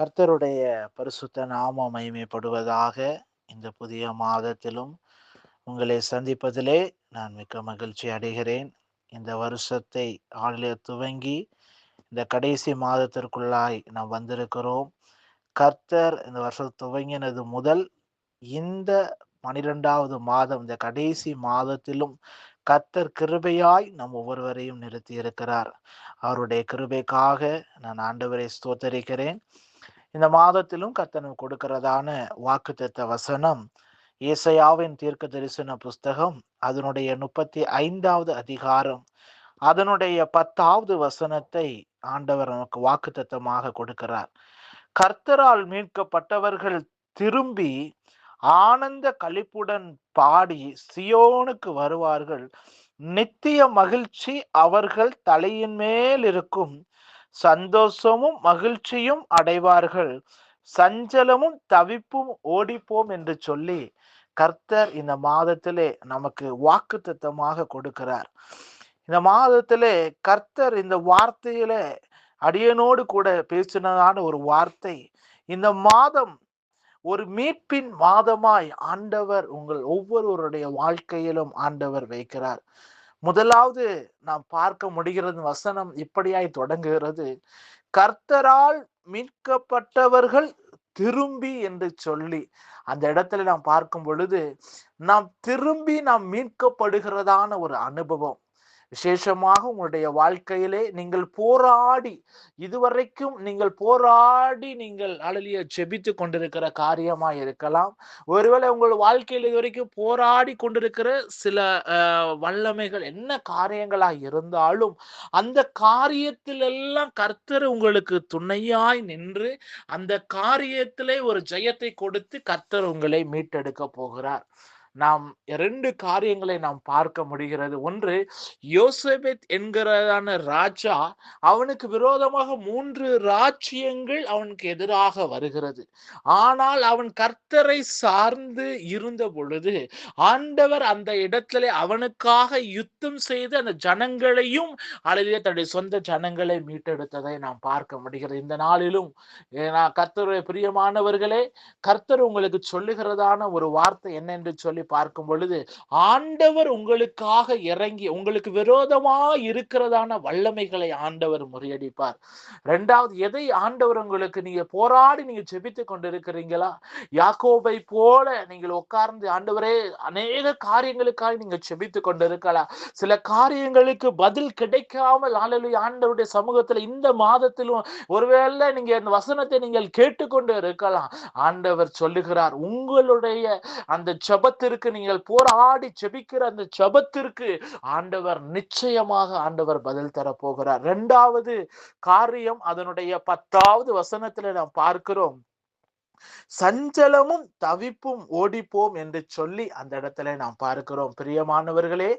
கர்த்தருடைய பரிசுத்த நாமம் மகிமைப்படுவதாக. இந்த புதிய மாதத்திலும் உங்களை சந்திப்பதிலே நான் மிக்க மகிழ்ச்சி அடைகிறேன். இந்த வருஷத்தை துவங்கி இந்த கடைசி மாதத்திற்குள்ளாய் நாம் வந்திருக்கிறோம். கர்த்தர் இந்த வருஷம் துவங்கினது முதல் இந்த 12வது மாதம், இந்த கடைசி மாதத்திலும் கர்த்தர் கிருபையாய் நம் ஒவ்வொருவரையும் நிறுத்தி இருக்கிறார். அவருடைய கிருபைக்காக நான் ஆண்டவரை ஸ்தோத்தரிக்கிறேன். இந்த மாதத்திலும் கர்த்தர் கொடுக்கிறதான வாக்குத்தத்த வசனம் ஏசாயாவின் தீர்க்க தரிசன புஸ்தகம், அதனுடைய 35வது அதிகாரம், அதனுடைய 10வது வசனத்தை ஆண்டவர் நமக்கு வாக்குத்தத்தமாக கொடுக்கிறார். கர்த்தரால் மீட்கப்பட்டவர்கள் திரும்பி ஆனந்த களிப்புடன் பாடி சியோனுக்கு வருவார்கள். நித்திய மகிழ்ச்சி அவர்கள் தலையின் மேல் இருக்கும். சந்தோஷமும் மகிழ்ச்சியும் அடைவார்கள். சஞ்சலமும் தவிப்பும் ஓடிப்போம் என்று சொல்லி கர்த்தர் இந்த மாதத்திலே நமக்கு வாக்குத்தத்தமாக கொடுக்கிறார். இந்த மாதத்திலே கர்த்தர் இந்த வார்த்தையில அடியனோடு கூட பேசினதான ஒரு வார்த்தை, இந்த மாதம் ஒரு மீட்பின் மாதமாய் ஆண்டவர் உங்கள் ஒவ்வொருவருடைய வாழ்க்கையிலும் ஆண்டவர் வைக்கிறார். முதலாவது நாம் பார்க்க முடிகிறது வசனம் இப்படியாய் தொடங்குகிறது. கர்த்தரால் மீட்கப்பட்டவர்கள் திரும்பி என்று சொல்லி அந்த இடத்துல நாம் பார்க்கும் பொழுது நாம் திரும்பி மீட்கப்படுகிறதான ஒரு அனுபவம். விசேஷமாக உங்களுடைய வாழ்க்கையிலே நீங்கள் போராடி, இதுவரைக்கும் நீங்கள் போராடி நீங்கள் செபித்து கொண்டிருக்கிற காரியமா இருக்கலாம். ஒருவேளை உங்கள் வாழ்க்கையில் இதுவரைக்கும் போராடி கொண்டிருக்கிற சில வல்லமைகள் என்ன காரியங்களா இருந்தாலும் அந்த காரியத்திலெல்லாம் கர்த்தர் உங்களுக்கு துணையாய் நின்று அந்த காரியத்திலே ஒரு ஜெயத்தை கொடுத்து கர்த்தர் உங்களை மீட்டெடுக்க போகிறார். நாம் 2 காரியங்களை நாம் பார்க்க முடிகிறது. ஒன்று, யோசேபேத் என்கிறதான ராஜா, அவனுக்கு விரோதமாக 3 ராஜ்யங்கள் அவனுக்கு எதிராக வருகிறது. ஆனால் அவன் கர்த்தரை சார்ந்து இருந்த பொழுது ஆண்டவர் அந்த இடத்திலே அவனுக்காக யுத்தம் செய்து அந்த ஜனங்களையும் தன்னுடைய சொந்த ஜனங்களை மீட்டெடுத்ததை நாம் பார்க்க முடிகிறது. இந்த நாளிலும் கர்த்தருடைய பிரியமானவர்களே, கர்த்தர் உங்களுக்கு சொல்லுகிறதான ஒரு வார்த்தை என்ன என்று சொல்லி பார்க்கும் பொழுது, ஆண்டவர் உங்களுக்காக இறங்கி உங்களுக்கு விரோதமா இருக்கிறதான வல்லமைகளை ஆண்டவர் முறியடிப்பார். 2வது, எதை ஆண்டவர் உங்களுக்கு நீங்க போராடி நீங்க ஜெபித்துக் கொண்டிருக்கிறீங்களா? யாக்கோபை போல நீங்கள் உட்கார்ந்து ஆண்டவரே அநேக காரியங்களுக்காக நீங்க ஜெபித்துக் கொண்டிருக்கலாம். சில காரியங்களுக்கு பதில் கிடைக்காமல் ஆண்டவருடைய சமூகத்துல இந்த மாதத்திலும் ஒருவேளை நீங்க இந்த வசனத்தை நீங்கள் கேட்டுக்கொண்டு இருக்கலாம். ஆண்டவர் சொல்லுகிறார், உங்களுடைய அந்த ஜெபத்திற்கு நீங்கள் போராடி ஜெபிக்கிற அந்த ஜெபத்திற்கு ஆண்டவர் நிச்சயமாக ஆண்டவர் பதில் தர போகிறார். 2வது காரியம், அதனுடைய 10வது வசனத்துல நாம் பார்க்கிறோம், சஞ்சலமும் தவிப்பும் ஓடிப்போம் என்று சொல்லி அந்த இடத்துல நாம் பார்க்கிறோம். பிரியமானவர்களே,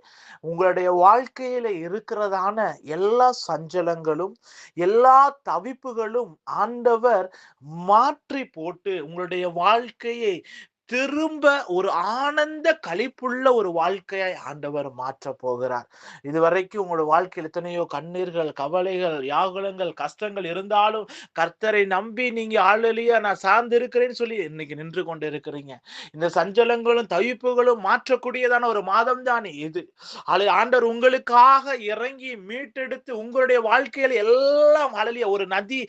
உங்களுடைய வாழ்க்கையில இருக்கிறதான எல்லா சஞ்சலங்களும் எல்லா தவிப்புகளும் ஆண்டவர் மாற்றி போட்டு உங்களுடைய வாழ்க்கையை திரும்ப ஒரு ஆனந்த களிப்புள்ள ஒரு வாழ்க்கையை ஆண்டவர் மாற்ற போகிறார். இதுவரைக்கும் உங்களோட வாழ்க்கையில் எத்தனையோ கண்ணீர்கள், கவலைகள், யாகுலங்கள், கஷ்டங்கள் இருந்தாலும் கர்த்தரை நம்பி நீங்க நான் சார்ந்து இருக்கிறேன்னு சொல்லி இன்னைக்கு நின்று கொண்டு இருக்கிறீங்க. இந்த சஞ்சலங்களும் தவிப்புகளும் மாற்றக்கூடியதான ஒரு மாதம் தான் இது. ஆண்டவர் உங்களுக்காக இறங்கி மீட்டெடுத்து உங்களுடைய வாழ்க்கையில எல்லாம் ஒரு நதி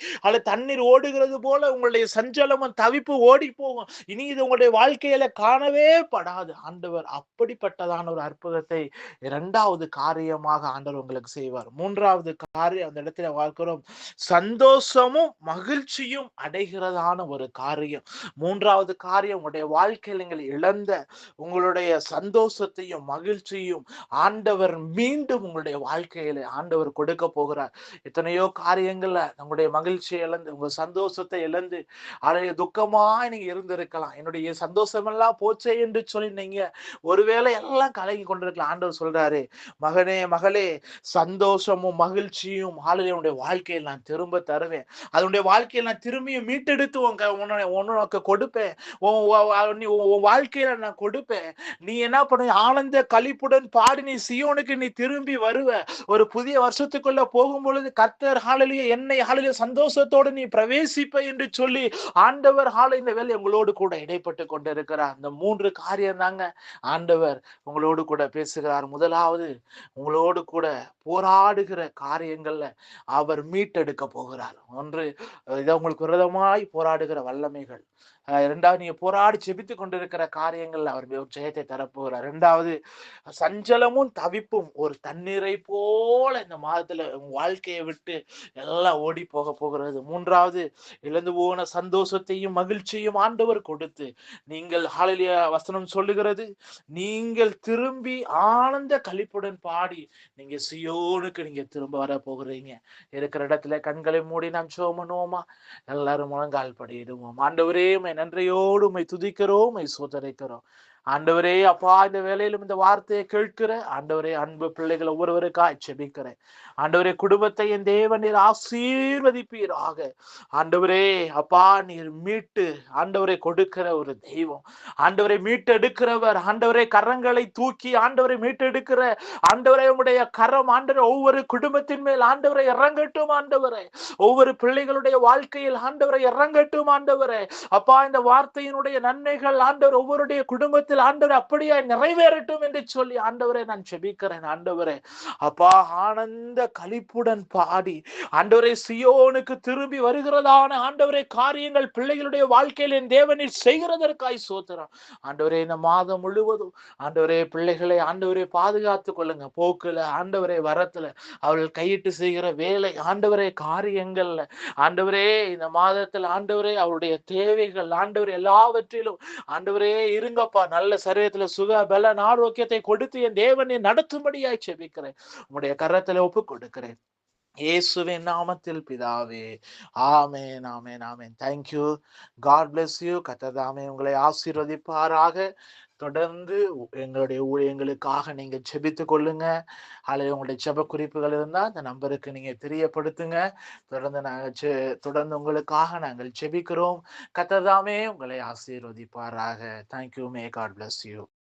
தண்ணீர் ஓடுகிறது போல உங்களுடைய சஞ்சலமும் தவிப்பு ஓடி போகும். இனி இது உங்களுடைய வாழ்க்கையில காணவே படாது. ஆண்டவர் அப்படிப்பட்டதான ஒரு அற்புதத்தை 2வது காரியமாக ஆண்டவர் உங்களுக்கு செய்வார். 3வது காரியம், அந்த இடத்துல பார்க்கிறோம், சந்தோஷமும் மகிழ்ச்சியும் அடைகிறதான ஒரு காரியம். 3வது காரியம், உங்களுடைய வாழ்க்கையில் நீங்கள் இழந்த உங்களுடைய சந்தோஷத்தையும் மகிழ்ச்சியும் ஆண்டவர் மீண்டும் உங்களுடைய வாழ்க்கையில ஆண்டவர் கொடுக்க போகிறார். எத்தனையோ காரியங்கள்ல நம்முடைய மகிழ்ச்சியை இழந்து, உங்க சந்தோஷத்தை இழந்து துக்கமாய் நீங்க இருந்திருக்கலாம். என்னுடைய சந்தோஷம் சந்தோஷம் எல்லாம் போச்சே என்று சொல்லி நீங்க ஒருவேளை எல்லாம் கலங்கி கொண்டிருக்கலாம். ஆண்டவர் சொல்றாரு, மகனே மகளே, சந்தோஷமும் மகிழ்ச்சியும் உன்னுடைய வாழ்க்கையில் நான் திரும்ப தருவேன். அதனுடைய வாழ்க்கையில் நான் திரும்பியும் மீட்டெடுத்து உனக்கு கொடுப்பேன். உன் வாழ்க்கையில நான் கொடுப்பேன். நீ என்ன பண்ண, ஆனந்த களிப்புடன் பாடி நீ சியோனுக்கு நீ திரும்பி வருவ. ஒரு புதிய வருஷத்துக்குள்ள போகும் பொழுது கர்த்தர் ஹalleluya என்னை ஹalleluya சந்தோஷத்தோடு நீ பிரவேசிப்ப என்று சொல்லி ஆண்டவர் இந்த வேலை உங்களோடு கூட இடைப்பட்டு கொண்டிருக்கிறார். அந்த 3 காரியம் தாங்க ஆண்டவர் உங்களோடு கூட பேசுகிறார். முதலாவது, உங்களோடு கூட போராடுகிற காரியங்கள்ல அவர் மீட்டெடுக்க போகிறார். ஒன்று, இதை உங்களுக்கு விரோதமாய் போராடுகிற வல்லமைகள். இரண்டாவது, நீங்க போராடி செபித்துக் கொண்டிருக்கிற காரியங்கள் அவர் ஜெயத்தை தரப்போகிறார். இரண்டாவது, சஞ்சலமும் தவிப்பும் ஒரு தண்ணீரை போல இந்த மாதத்துல உங்க வாழ்க்கையை விட்டு எல்லாம் ஓடி போக போகிறது. மூன்றாவது, இழந்து போன சந்தோஷத்தையும் மகிழ்ச்சியும் ஆண்டவர் கொடுத்து நீங்கள் ஹalleluya வசனம் சொல்லுகிறது, நீங்கள் திரும்பி ஆனந்த களிப்புடன் பாடி நீங்க சியோனுக்கு நீங்க திரும்ப வர போகிறீங்க. இருக்கிற இடத்துல கண்களை மூடி நாம் ஜெபம் பண்ணுவோமா? எல்லாரும் முழங்கால் படியிடுவோம். ஆண்டவரே, நன்றியோடு உம்மை துதிக்கிறோம், உம்மை ஸ்தோத்திரிக்கிறோம். ஆண்டவரே அப்பா, இந்த வேலையிலும் இந்த வார்த்தையை கேட்கிற ஆண்டவரே அன்பு பிள்ளைகள் ஒவ்வொருவருக்காய் ஜெபிக்கிறேன். ஆண்டவரே, குடும்பத்தை என் தேவன் நீர் ஆசீர்வதிப்பீராக. ஆண்டவரே அப்பா, நீர் மீட்டு ஆண்டவரை கொடுக்கிற ஒரு தெய்வம். ஆண்டவரை மீட்டு எடுக்கிறவர். ஆண்டவரே, கரங்களை தூக்கி ஆண்டவரை மீட்டு எடுக்கிற ஆண்டவரே, உம்முடைய கரம் ஆண்டவரே ஒவ்வொரு குடும்பத்தின் மேல் ஆண்டவரை இறங்கட்டும். ஆண்டவரே, ஒவ்வொரு பிள்ளைகளுடைய வாழ்க்கையில் ஆண்டவரை இறங்கட்டும். ஆண்டவரே அப்பா, இந்த வார்த்தையினுடைய நன்மைகள் ஆண்டவர் ஒவ்வொருடைய குடும்பத்தில் ஆண்டவர் அப்படியே நிறைவேறட்டும் என்று சொல்லி ஆண்டவரே நான் ஜெபிக்கிறேன். ஆண்டவரே அப்பா, ஆனந்த களிப்புடன் பாடி ஆண்டவரே சியோனுக்கு திரும்பி வருகிறதான ஆண்டவரே காரியங்கள் பிள்ளைகளுடைய வாழ்க்கையில் என் தேவனில் செய்கிறதற்காய் ஸ்தோத்திரம். ஆண்டவரே, இந்த மாதம் முழுவதும் ஆண்டவரே பிள்ளைகளை ஆண்டவரே பாதுகாத்துக் கொள்ளுங்க. போக்குல ஆண்டவரே, வரத்துல அவர்கள் கையிட்டு செய்கிற வேலை ஆண்டவரே காரியங்கள்ல ஆண்டவரே, இந்த மாதத்தில் ஆண்டவரே அவருடைய தேவைகள் ஆண்டவரே எல்லாவற்றிலும் ஆண்டவரே இருங்கப்பா. நல்ல சரீரத்துல சுக பலன் ஆரோக்கியத்தை கொடுத்து என் தேவனை நடத்தும்படியாய் ஜெபிக்கிறேன். உம்முடைய கரத்துல ஒப்பு கொடுக்கிறேன். இயேசுவின் நாமத்தில் பிதாவே, ஆமென், ஆமென், ஆமென். தேங்க்யூ. God bless you. கர்த்தர் தாமே உங்களை ஆசீர்வதிப்பாராக. தொடர்ந்து எங்களுடைய ஊழியங்களுக்காக நீங்க ஜெபித்துக் கொள்ளுங்க. அல்லது உங்களுடைய ஜெப குறிப்புகள் இருந்தா அந்த நம்பருக்கு நீங்க தெரியப்படுத்துங்க. தொடர்ந்து உங்களுக்காக நாங்கள் ஜெபிக்கிறோம். கர்த்தர் தாமே உங்களை ஆசீர்வதிப்பாராக. Thank you. May God bless you.